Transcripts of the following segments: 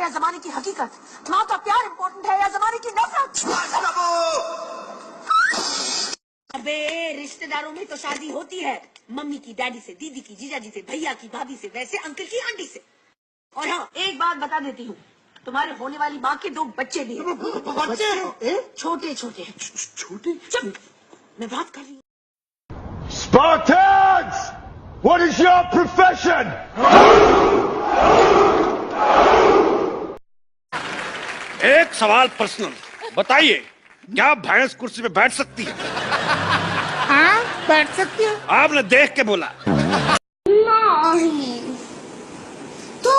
या जमाने की हकीकत? माँ का प्यार इम्पोर्टेंट है या जमाने की नफरत? अबे रिश्तेदारों में तो शादी होती है, मम्मी की डैडी से, दीदी की जीजाजी से, भैया की भाभी से, वैसे अंकल की आंटी से। और हाँ, एक बात बता देती हूँ, तुम्हारे होने वाली माँ के 2 बच्चे भी हैं। बच्चे? छोटे छोटे। छोटे? चुप, मैं बात कर रही हूँ। Spartans! What is your profession? एक सवाल पर्सनल, बताइए, क्या भैंस कुर्सी पे बैठ सकती है? हाँ, बैठ सकती है। आपने देख के बोला। नहीं। तो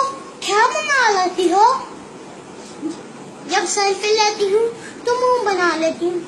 क्या बना लेती हो? जब सेल्फी लेती हूँ तो मुंह बना लेती हूँ।